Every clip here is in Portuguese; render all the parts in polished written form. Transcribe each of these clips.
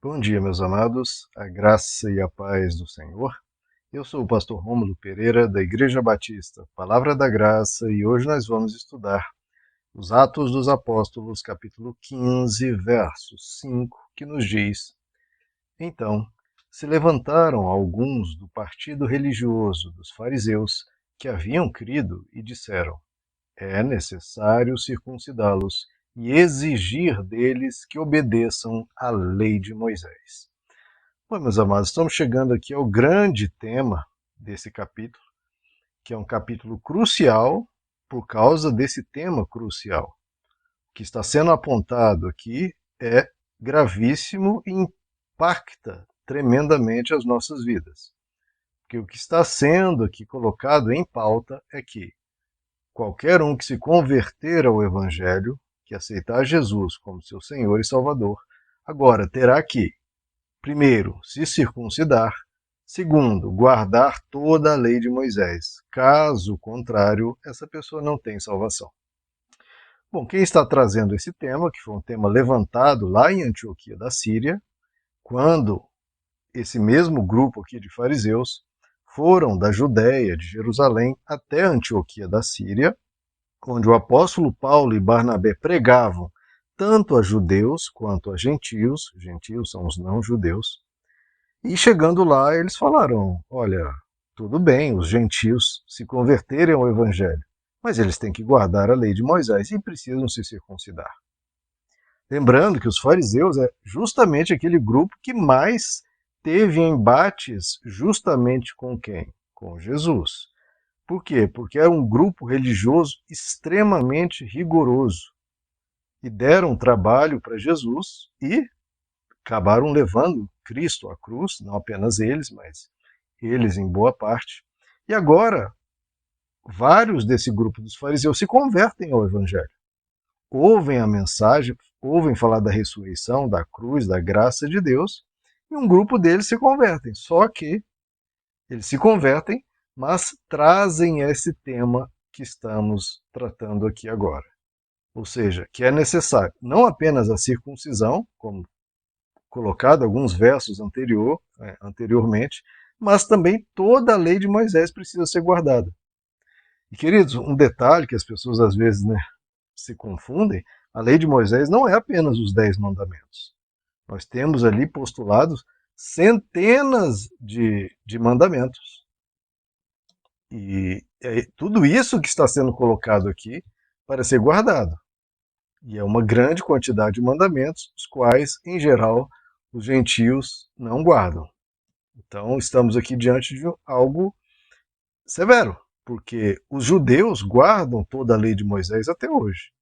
Bom dia, meus amados, a graça e a paz do Senhor. Eu sou o pastor Rômulo Pereira, da Igreja Batista, Palavra da Graça, e hoje nós vamos estudar os Atos dos Apóstolos, capítulo 15, verso 5, que nos diz: Então, se levantaram alguns do partido religioso dos fariseus que haviam crido e disseram: É necessário circuncidá-los e exigir deles que obedeçam à lei de Moisés. Bom, meus amados, estamos chegando aqui ao grande tema desse capítulo, que é um capítulo crucial por causa desse tema crucial. O que está sendo apontado aqui é gravíssimo e impacta tremendamente as nossas vidas. Porque o que está sendo aqui colocado em pauta é que qualquer um que se converter ao Evangelho, que aceitar Jesus como seu Senhor e Salvador, agora terá que primeiro, se circuncidar. Segundo, guardar toda a lei de Moisés. Caso contrário, essa pessoa não tem salvação. Bom, quem está trazendo esse tema, que foi um tema levantado lá em Antioquia da Síria, quando esse mesmo grupo aqui de fariseus foram da Judéia, de Jerusalém, até Antioquia da Síria, onde o apóstolo Paulo e Barnabé pregavam tanto a judeus quanto a gentios são os não-judeus. E chegando lá, eles falaram: olha, tudo bem, os gentios se converterem ao Evangelho, mas eles têm que guardar a lei de Moisés e precisam se circuncidar. Lembrando que os fariseus é justamente aquele grupo que mais teve embates justamente com quem? Com Jesus. Por quê? Porque era um grupo religioso extremamente rigoroso. E deram trabalho para Jesus e acabaram levando Cristo à cruz, não apenas eles, mas eles em boa parte. E agora, vários desse grupo dos fariseus se convertem ao Evangelho. Ouvem a mensagem, ouvem falar da ressurreição, da cruz, da graça de Deus, e um grupo deles se convertem. Só que eles se convertem, mas trazem esse tema que estamos tratando aqui agora. Ou seja, que é necessário não apenas a circuncisão, como colocado alguns versos anteriormente, mas também toda a lei de Moisés precisa ser guardada. E, queridos, um detalhe que as pessoas às vezes se confundem: a lei de Moisés não é apenas os 10 mandamentos. Nós temos ali postulados centenas de mandamentos. E é tudo isso que está sendo colocado aqui para ser guardado. E é uma grande quantidade de mandamentos, os quais, em geral, os gentios não guardam. Então, estamos aqui diante de algo severo, porque os judeus guardam toda a lei de Moisés até hoje.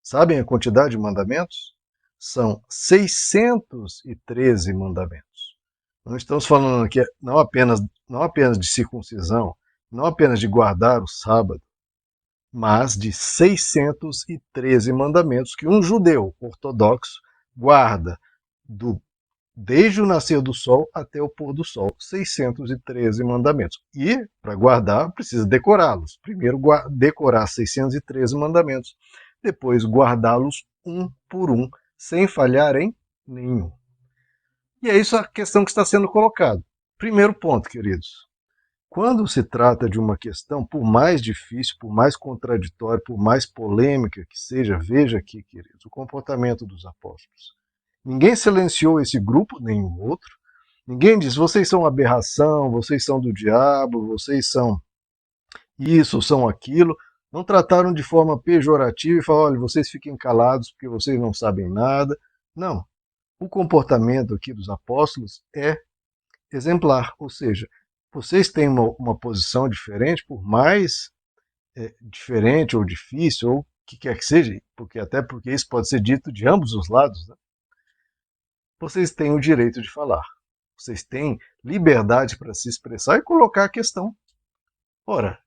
Sabem a quantidade de mandamentos? São 613 mandamentos. Não estamos falando aqui não apenas de circuncisão, não apenas de guardar o sábado, mas de 613 mandamentos que um judeu ortodoxo guarda desde o nascer do sol até o pôr do sol. 613 mandamentos. E, para guardar, precisa decorá-los. Primeiro, decorar 613 mandamentos. Depois, guardá-los um por um, sem falhar em nenhum. E é isso a questão que está sendo colocada. Primeiro ponto, queridos. Quando se trata de uma questão, por mais difícil, por mais contraditória, por mais polêmica que seja, veja aqui, queridos, o comportamento dos apóstolos. Ninguém silenciou esse grupo, nem o outro. Ninguém diz: vocês são aberração, vocês são do diabo, vocês são isso, são aquilo. Não trataram de forma pejorativa e falaram: olha, vocês fiquem calados porque vocês não sabem nada. Não. O comportamento aqui dos apóstolos é exemplar, ou seja, vocês têm uma posição diferente, por mais diferente ou difícil, ou o que quer que seja, até porque isso pode ser dito de ambos os lados, né? Vocês têm o direito de falar. Vocês têm liberdade para se expressar e colocar a questão. Ora,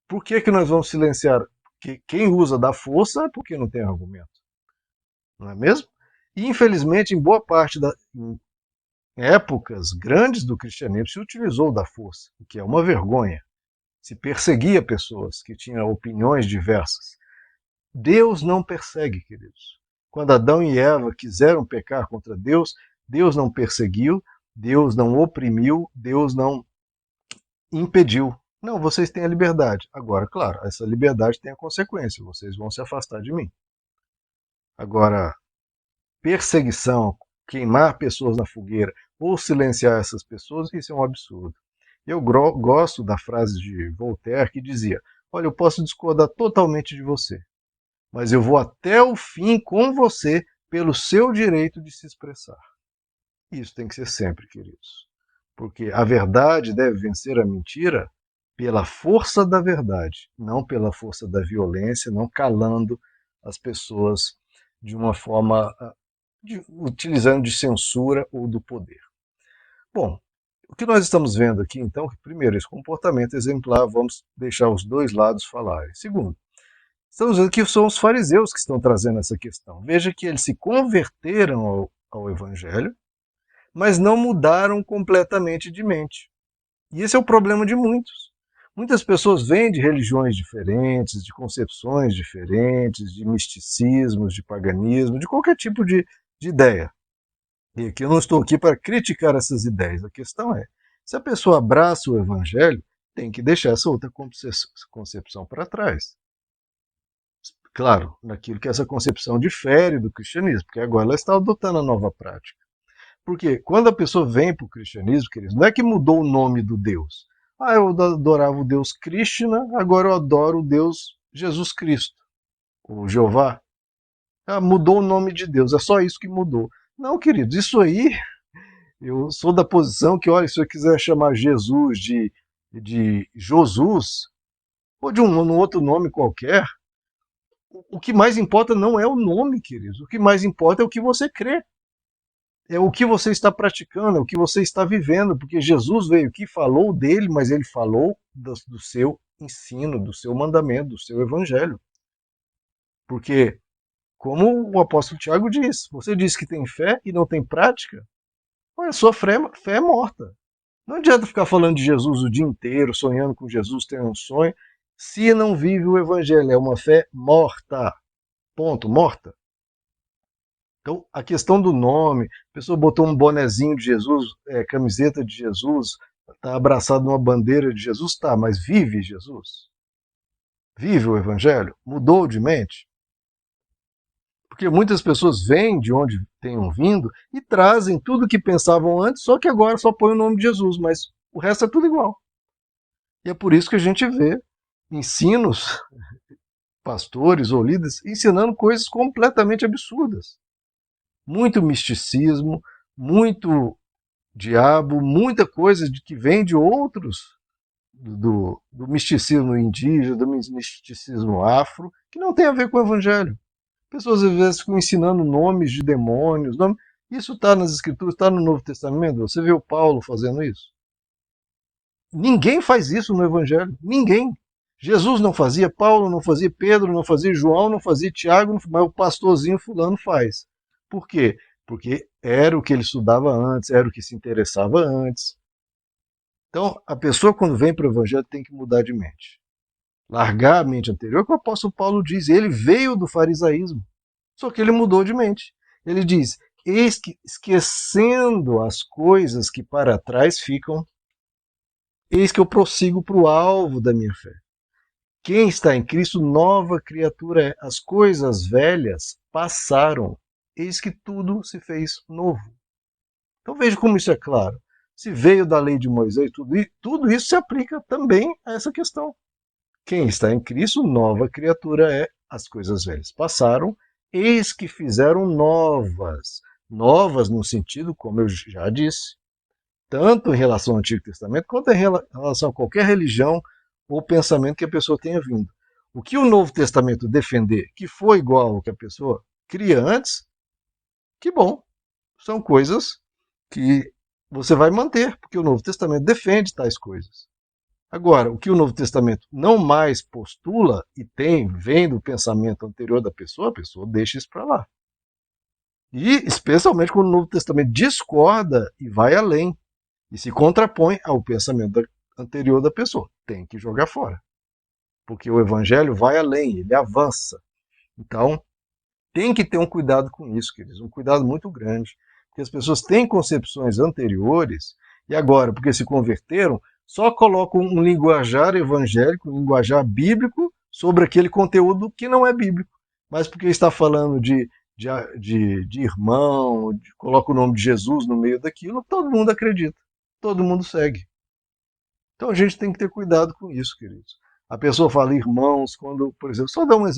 por que nós vamos silenciar? Porque quem usa da força é porque não tem argumento. Não é mesmo? E, infelizmente, em boa parte em épocas grandes do cristianismo, se utilizou da força, o que é uma vergonha. Se perseguia pessoas que tinham opiniões diversas. Deus não persegue, queridos. Quando Adão e Eva quiseram pecar contra Deus, Deus não perseguiu, Deus não oprimiu, Deus não impediu. Não, vocês têm a liberdade. Agora, claro, essa liberdade tem a consequência, vocês vão se afastar de mim. Agora, perseguição, queimar pessoas na fogueira ou silenciar essas pessoas, isso é um absurdo. Eu gosto da frase de Voltaire que dizia: olha, eu posso discordar totalmente de você, mas eu vou até o fim com você pelo seu direito de se expressar. Isso tem que ser sempre, queridos. Porque a verdade deve vencer a mentira pela força da verdade, não pela força da violência, não calando as pessoas de uma forma utilizando de censura ou do poder. Bom, o que nós estamos vendo aqui, então, primeiro, esse comportamento exemplar, vamos deixar os dois lados falarem. Segundo, estamos vendo que são os fariseus que estão trazendo essa questão. Veja que eles se converteram ao Evangelho, mas não mudaram completamente de mente. E esse é o problema de muitos. Muitas pessoas vêm de religiões diferentes, de concepções diferentes, de misticismos, de paganismo, de qualquer tipo de ideia. E aqui eu não estou aqui para criticar essas ideias. A questão é, se a pessoa abraça o Evangelho, tem que deixar essa outra concepção para trás. Claro, naquilo que essa concepção difere do cristianismo, porque agora ela está adotando a nova prática. Porque quando a pessoa vem para o cristianismo, queridos, não é que mudou o nome do Deus. Ah, eu adorava o Deus Krishna, agora eu adoro o Deus Jesus Cristo, o Jeová. Ah, mudou o nome de Deus, é só isso que mudou. Não, queridos, isso aí, eu sou da posição que, olha, se eu quiser chamar Jesus de Josus, ou de um outro nome qualquer, o que mais importa não é o nome, queridos. O que mais importa é o que você crê. É o que você está praticando, é o que você está vivendo, porque Jesus veio aqui, falou dele, mas ele falou do seu ensino, do seu mandamento, do seu evangelho. Porque, como o apóstolo Tiago diz, você diz que tem fé e não tem prática, olha, sua fé é morta. Não adianta ficar falando de Jesus o dia inteiro, sonhando com Jesus, tendo um sonho, se não vive o evangelho. É uma fé morta. Ponto, morta. Então, a questão do nome, a pessoa botou um bonezinho de Jesus, camiseta de Jesus, está abraçado numa bandeira de Jesus, tá, mas vive Jesus? Vive o Evangelho? Mudou de mente? Porque muitas pessoas vêm de onde tenham vindo e trazem tudo o que pensavam antes, só que agora só põe o nome de Jesus, mas o resto é tudo igual. E é por isso que a gente vê ensinos, pastores ou líderes ensinando coisas completamente absurdas. Muito misticismo, muito diabo, muita coisa que vem de outros, do misticismo indígena, do misticismo afro, que não tem a ver com o evangelho. Pessoas às vezes ficam ensinando nomes de demônios. Isso está nas escrituras, está no Novo Testamento. Você vê o Paulo fazendo isso? Ninguém faz isso no evangelho. Ninguém. Jesus não fazia, Paulo não fazia, Pedro não fazia, João não fazia, Tiago, mas o pastorzinho fulano faz. Por quê? Porque era o que ele estudava antes, era o que se interessava antes. Então, a pessoa quando vem para o evangelho tem que mudar de mente. Largar a mente anterior, que o apóstolo Paulo diz, ele veio do farisaísmo, só que ele mudou de mente. Ele diz, eis que esquecendo as coisas que para trás ficam, eis que eu prossigo para o alvo da minha fé. Quem está em Cristo, nova criatura é. As coisas velhas passaram, eis que tudo se fez novo. Então veja como isso é claro. Se veio da lei de Moisés, tudo isso se aplica também a essa questão. Quem está em Cristo, nova criatura é. As coisas velhas passaram, eis que fizeram novas. Novas no sentido, como eu já disse, tanto em relação ao Antigo Testamento, quanto em relação a qualquer religião ou pensamento que a pessoa tenha vindo. O que o Novo Testamento defender que foi igual ao que a pessoa cria antes, que bom. São coisas que você vai manter, porque o Novo Testamento defende tais coisas. Agora, o que o Novo Testamento não mais postula e vem do pensamento anterior da pessoa, a pessoa deixa isso para lá. E especialmente quando o Novo Testamento discorda e vai além e se contrapõe ao pensamento anterior da pessoa. Tem que jogar fora. Porque o evangelho vai além, ele avança. Então, tem que ter um cuidado com isso, queridos, um cuidado muito grande. Porque as pessoas têm concepções anteriores e agora, porque se converteram, só colocam um linguajar evangélico, um linguajar bíblico sobre aquele conteúdo que não é bíblico. Mas porque está falando de irmão, coloca o nome de Jesus no meio daquilo, todo mundo acredita, todo mundo segue. Então a gente tem que ter cuidado com isso, queridos. A pessoa fala irmãos, quando, por exemplo, só dar um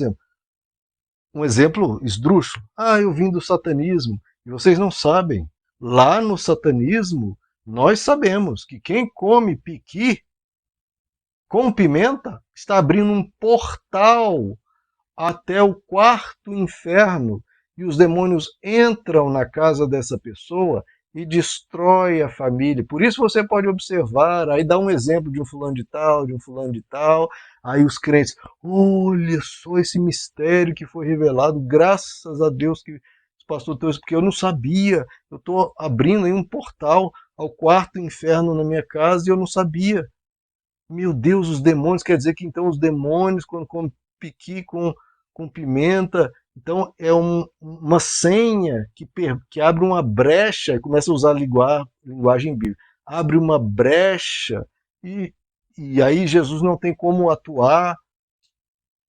exemplo esdrúxulo. Ah, eu vim do satanismo. E vocês não sabem. Lá no satanismo, nós sabemos que quem come piqui com pimenta está abrindo um portal até o quarto inferno e os demônios entram na casa dessa pessoa e destrói a família. Por isso você pode observar, aí dá um exemplo de um fulano de tal, de um fulano de tal, aí os crentes, olha só esse mistério que foi revelado, graças a Deus que os pastores trouxe, porque eu não sabia, eu estou abrindo aí um portal ao quarto inferno na minha casa e eu não sabia. Meu Deus, os demônios, quer dizer que então os demônios, quando comem piqui com pimenta, então é uma senha que abre uma brecha, e começa a usar linguagem bíblica, abre uma brecha, e, e aí Jesus não tem como atuar.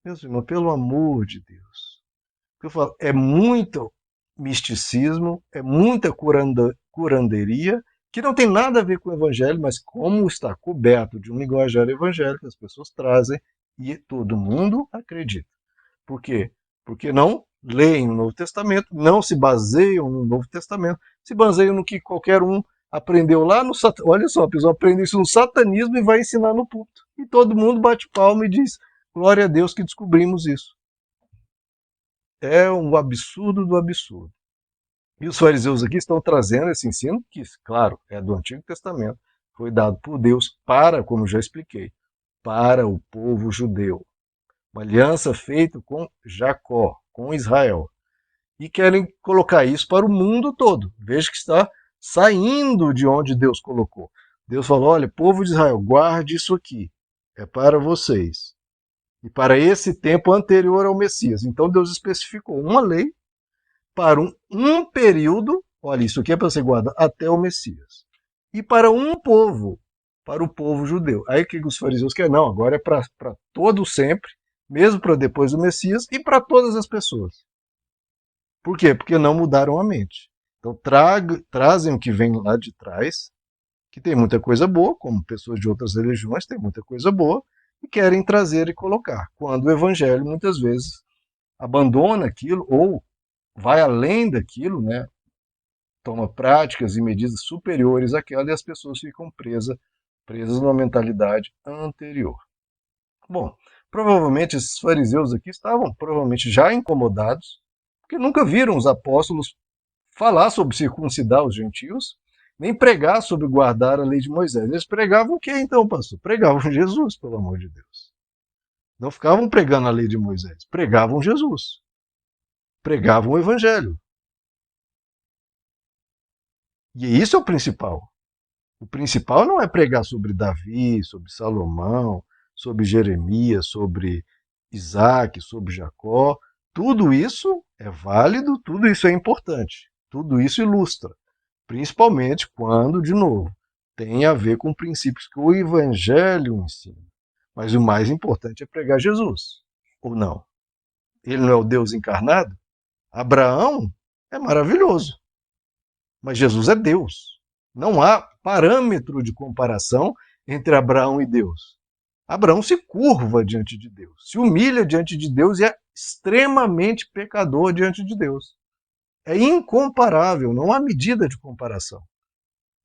Meus irmãos, pelo amor de Deus. Eu falo, é muito misticismo, é muita curanderia, que não tem nada a ver com o evangelho, mas como está coberto de um linguajar evangélico, as pessoas trazem e todo mundo acredita. Por quê? Porque não leem o Novo Testamento, não se baseiam no Novo Testamento, se baseiam no que qualquer um aprendeu lá no satanismo. Olha só, a pessoa aprende isso no satanismo e vai ensinar no púlpito. E todo mundo bate palma e diz, glória a Deus que descobrimos isso. É um absurdo do absurdo. E os fariseus aqui estão trazendo esse ensino, que, claro, é do Antigo Testamento, foi dado por Deus para, como já expliquei, para o povo judeu. Uma aliança feita com Jacó, com Israel. E querem colocar isso para o mundo todo. Veja que está saindo de onde Deus colocou. Deus falou, olha, povo de Israel, guarde isso aqui. É para vocês. E para esse tempo anterior ao Messias. Então Deus especificou uma lei para um período, olha, isso aqui é para ser guardado até o Messias. E para um povo, para o povo judeu. Aí o que os fariseus querem? Não, agora é para todo sempre, mesmo para depois do Messias e para todas as pessoas. Por quê? Porque não mudaram a mente. Então trazem o que vem lá de trás, que tem muita coisa boa, como pessoas de outras religiões têm muita coisa boa, e querem trazer e colocar. Quando o evangelho muitas vezes abandona aquilo ou vai além daquilo, né? Toma práticas e medidas superiores àquela e as pessoas ficam presas numa mentalidade anterior. Bom, provavelmente esses fariseus aqui estavam provavelmente já incomodados, porque nunca viram os apóstolos falar sobre circuncidar os gentios, nem pregar sobre guardar a lei de Moisés. Eles pregavam o que então, pastor? Pregavam Jesus, pelo amor de Deus. Não ficavam pregando a lei de Moisés, pregavam Jesus. Pregavam o evangelho. E isso é o principal. O principal não é pregar sobre Davi, sobre Salomão, sobre Jeremias, sobre Isaac, sobre Jacó. Tudo isso é válido, tudo isso é importante. Tudo isso ilustra. Principalmente quando, de novo, tem a ver com princípios que o Evangelho ensina. Mas o mais importante é pregar Jesus. Ou não? Ele não é o Deus encarnado? Abraão é maravilhoso. Mas Jesus é Deus. Não há parâmetro de comparação entre Abraão e Deus. Abraão se curva diante de Deus, se humilha diante de Deus e é extremamente pecador diante de Deus. É incomparável, não há medida de comparação.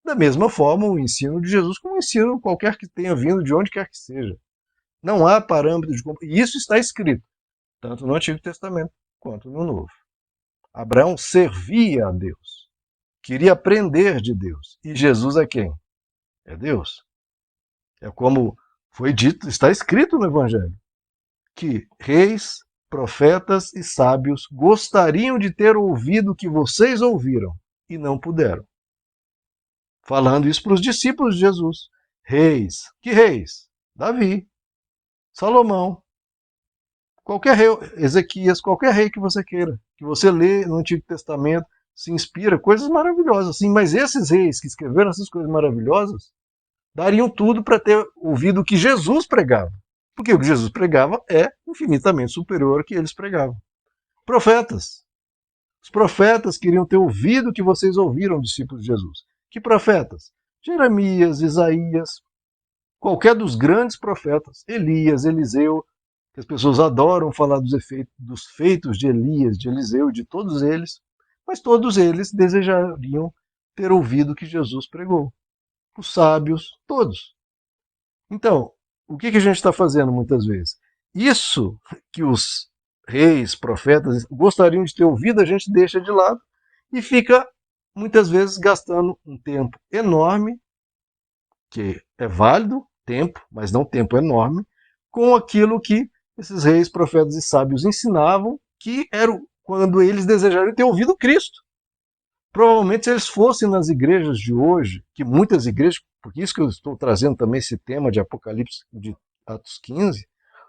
Da mesma forma, o ensino de Jesus, como o ensino qualquer que tenha vindo de onde quer que seja. Não há parâmetro de comparação. E isso está escrito, tanto no Antigo Testamento quanto no Novo. Abraão servia a Deus. Queria aprender de Deus. E Jesus é quem? É Deus. É como foi dito, está escrito no Evangelho, que reis, profetas e sábios gostariam de ter ouvido o que vocês ouviram e não puderam. Falando isso para os discípulos de Jesus. Reis. Que reis? Davi, Salomão, qualquer rei, Ezequias, qualquer rei que você queira, que você lê no Antigo Testamento, se inspira, coisas maravilhosas, sim, mas esses reis que escreveram essas coisas maravilhosas dariam tudo para ter ouvido o que Jesus pregava. Porque o que Jesus pregava é infinitamente superior ao que eles pregavam. Profetas. Os profetas queriam ter ouvido o que vocês ouviram, discípulos de Jesus. Que profetas? Jeremias, Isaías, qualquer dos grandes profetas, Elias, Eliseu, que as pessoas adoram falar dos feitos de Elias, de Eliseu, de todos eles, mas todos eles desejariam ter ouvido o que Jesus pregou. Os sábios, todos. Então, o que a gente está fazendo muitas vezes? Isso que os reis, profetas gostariam de ter ouvido, a gente deixa de lado e fica muitas vezes gastando um tempo enorme, que é válido, tempo, mas não tempo enorme, com aquilo que esses reis, profetas e sábios ensinavam, que era quando eles desejariam ter ouvido Cristo. Provavelmente, se eles fossem nas igrejas de hoje, que muitas igrejas, porque isso que eu estou trazendo também esse tema de Apocalipse, de Atos 15,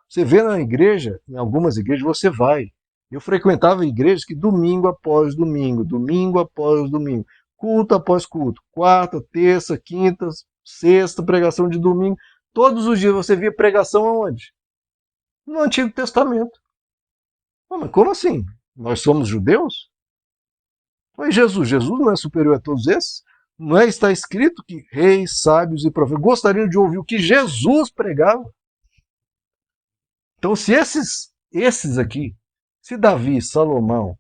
você vê na igreja, em algumas igrejas, você vai. Eu frequentava igrejas que domingo após domingo, domingo após domingo, culto após culto, quarta, terça, quinta, sexta, pregação de domingo, todos os dias você via pregação aonde? No Antigo Testamento. Mas como assim? Nós somos judeus? Mas Jesus não é superior a todos esses? Não é está escrito que reis, sábios e profetas gostariam de ouvir o que Jesus pregava? Então, se esses aqui, se Davi, Salomão,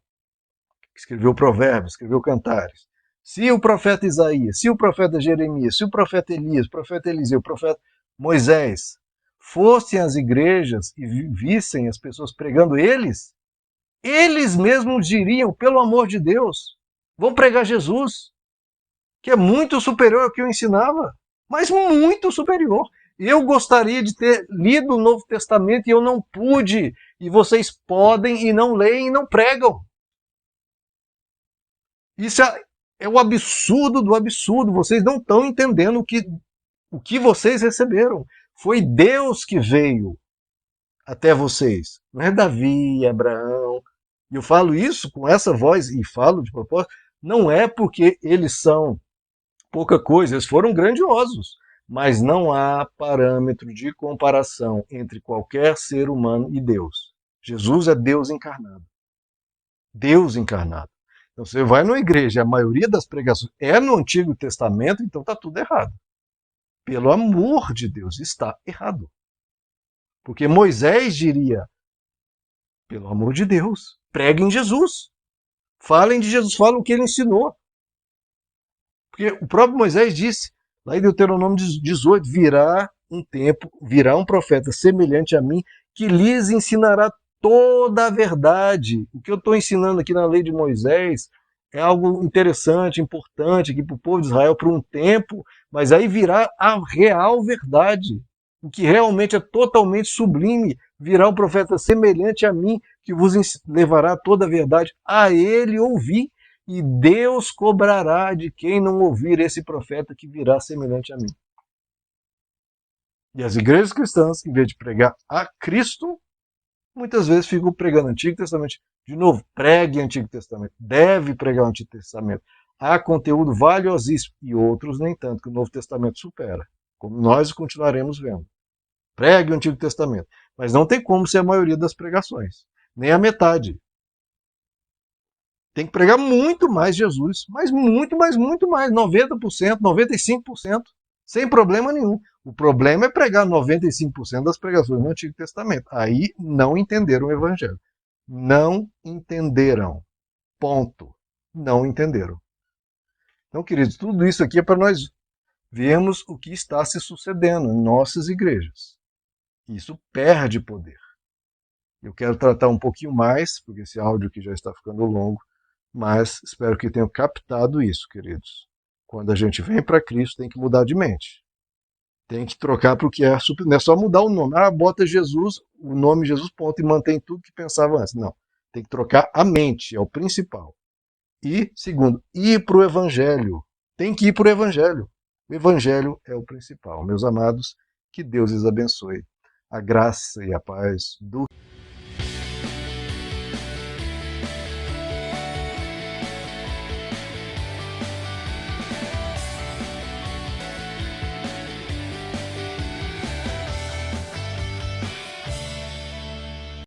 que escreveu Provérbios, escreveu Cantares, se o profeta Isaías, se o profeta Jeremias, se o profeta Elias, o profeta Eliseu, o profeta Moisés, fossem às igrejas e vissem as pessoas pregando eles mesmos diriam, pelo amor de Deus, vão pregar Jesus, que é muito superior ao que eu ensinava, mas muito superior. Eu gostaria de ter lido o Novo Testamento e eu não pude, e vocês podem e não leem e não pregam. Isso é o absurdo do absurdo. Vocês não estão entendendo o que vocês receberam. Foi Deus que veio até vocês. Não é Davi, Abraão. E eu falo isso com essa voz, e falo de propósito, não é porque eles são pouca coisa, eles foram grandiosos. Mas não há parâmetro de comparação entre qualquer ser humano e Deus. Jesus é Deus encarnado. Deus encarnado. Então você vai numa igreja, a maioria das pregações é no Antigo Testamento, então está tudo errado. Pelo amor de Deus, está errado. Porque Moisés diria, pelo amor de Deus, preguem Jesus. Falem de Jesus, falem o que ele ensinou. Porque o próprio Moisés disse, lá em Deuteronômio 18, virá um profeta semelhante a mim, que lhes ensinará toda a verdade. O que eu estou ensinando aqui na lei de Moisés é algo interessante, importante aqui para o povo de Israel por um tempo, mas aí virá a real verdade. O que realmente é totalmente sublime, virá um profeta semelhante a mim, que vos levará toda a verdade. A ele ouvi, e Deus cobrará de quem não ouvir esse profeta que virá semelhante a mim. E as igrejas cristãs, em vez de pregar a Cristo, muitas vezes ficam pregando o Antigo Testamento. De novo, pregue o Antigo Testamento. Deve pregar o Antigo Testamento. Há conteúdo valiosíssimo e outros nem tanto, que o Novo Testamento supera, como nós continuaremos vendo. Pregue o Antigo Testamento. Mas não tem como ser a maioria das pregações, nem a metade. Tem que pregar muito mais Jesus, mas muito mais, 90%, 95%, sem problema nenhum. O problema é pregar 95% das pregações no Antigo Testamento. Aí não entenderam o Evangelho. Não entenderam. Ponto. Não entenderam. Então, queridos, tudo isso aqui é para nós vermos o que está se sucedendo em nossas igrejas. Isso perde poder. Eu quero tratar um pouquinho mais, porque esse áudio aqui já está ficando longo, mas espero que tenham captado isso, queridos. Quando a gente vem para Cristo, tem que mudar de mente. Tem que trocar para o que é super. Não é só mudar o nome. Ah, bota Jesus, o nome Jesus, ponto, e mantém tudo que pensava antes. Não. Tem que trocar a mente, é o principal. E, segundo, ir para o Evangelho. Tem que ir para o Evangelho. O Evangelho é o principal. Meus amados, que Deus os abençoe. A graça e a paz do